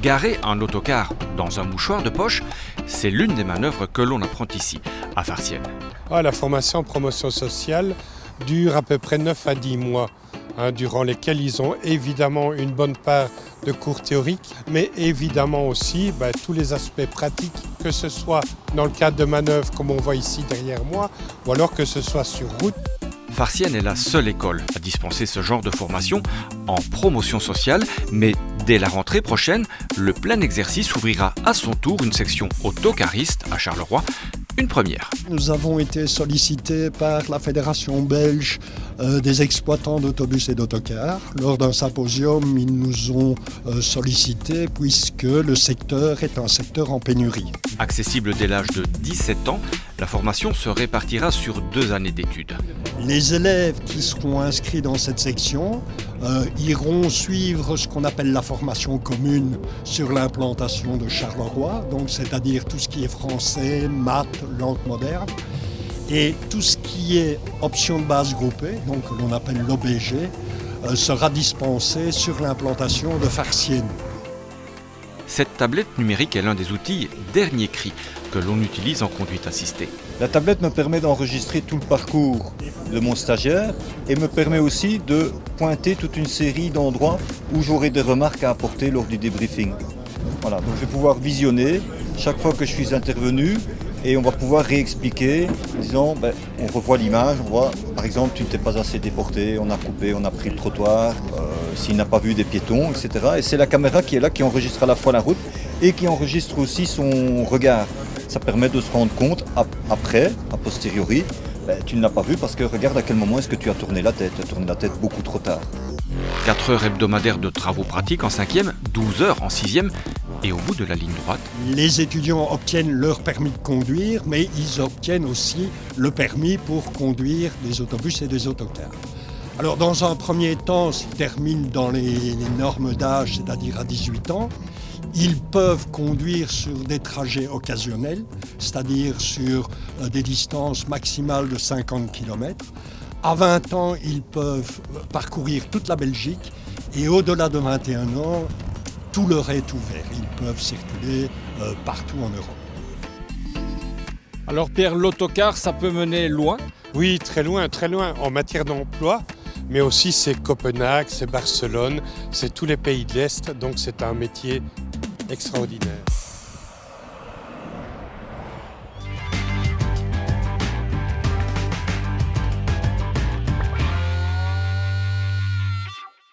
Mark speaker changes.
Speaker 1: Garer un autocar dans un mouchoir de poche, c'est l'une des manœuvres que l'on apprend ici, à Farciennes.
Speaker 2: La formation en promotion sociale dure à peu près 9 à 10 mois, durant lesquels ils ont évidemment une bonne part de cours théoriques, mais évidemment aussi tous les aspects pratiques, que ce soit dans le cadre de manœuvres comme on voit ici derrière moi, ou alors que ce soit sur route.
Speaker 1: Farciennes est la seule école à dispenser ce genre de formation en promotion sociale, mais dès la rentrée prochaine, le plein exercice ouvrira à son tour une section autocariste à Charleroi, une première.
Speaker 3: Nous avons été sollicités par la Fédération belge des exploitants d'autobus et d'autocars. Lors d'un symposium, ils nous ont sollicités puisque le secteur est un secteur en pénurie.
Speaker 1: Accessible dès l'âge de 17 ans, la formation se répartira sur 2 années d'études.
Speaker 3: Les élèves qui seront inscrits dans cette section iront suivre ce qu'on appelle la formation commune sur l'implantation de Charleroi, donc c'est-à-dire tout ce qui est français, maths, langue moderne, et tout ce qui est option de base groupée, donc que l'on appelle l'OBG, sera dispensé sur l'implantation de Farciennes.
Speaker 1: Cette tablette numérique est l'un des outils dernier cri que l'on utilise en conduite assistée.
Speaker 4: La tablette me permet d'enregistrer tout le parcours de mon stagiaire et me permet aussi de pointer toute une série d'endroits où j'aurai des remarques à apporter lors du débriefing. Voilà, donc je vais pouvoir visionner chaque fois que je suis intervenu et on va pouvoir réexpliquer en disant on revoit l'image, on voit par exemple tu ne t'es pas assez déporté, on a coupé, on a pris le trottoir, s'il n'a pas vu des piétons, etc. Et c'est la caméra qui est là qui enregistre à la fois la route et qui enregistre aussi son regard. Ça permet de se rendre compte après, a posteriori, tu ne l'as pas vu parce que regarde à quel moment est-ce que tu as tourné la tête. Tu as tourné la tête beaucoup trop tard.
Speaker 1: 4 heures hebdomadaires de travaux pratiques en 5e, 12 heures en 6e et au bout de la ligne droite.
Speaker 3: Les étudiants obtiennent leur permis de conduire, mais ils obtiennent aussi le permis pour conduire des autobus et des autocars. Alors dans un premier temps, s'ils terminent dans les normes d'âge, c'est-à-dire à 18 ans, ils peuvent conduire sur des trajets occasionnels, c'est-à-dire sur des distances maximales de 50 km. À 20 ans, ils peuvent parcourir toute la Belgique et au-delà de 21 ans, tout leur est ouvert. Ils peuvent circuler partout en Europe.
Speaker 5: Alors Pierre, l'autocar, ça peut mener loin ?
Speaker 2: Oui, très loin en matière d'emploi, mais aussi c'est Copenhague, c'est Barcelone, c'est tous les pays de l'Est, donc c'est un métier extraordinaire.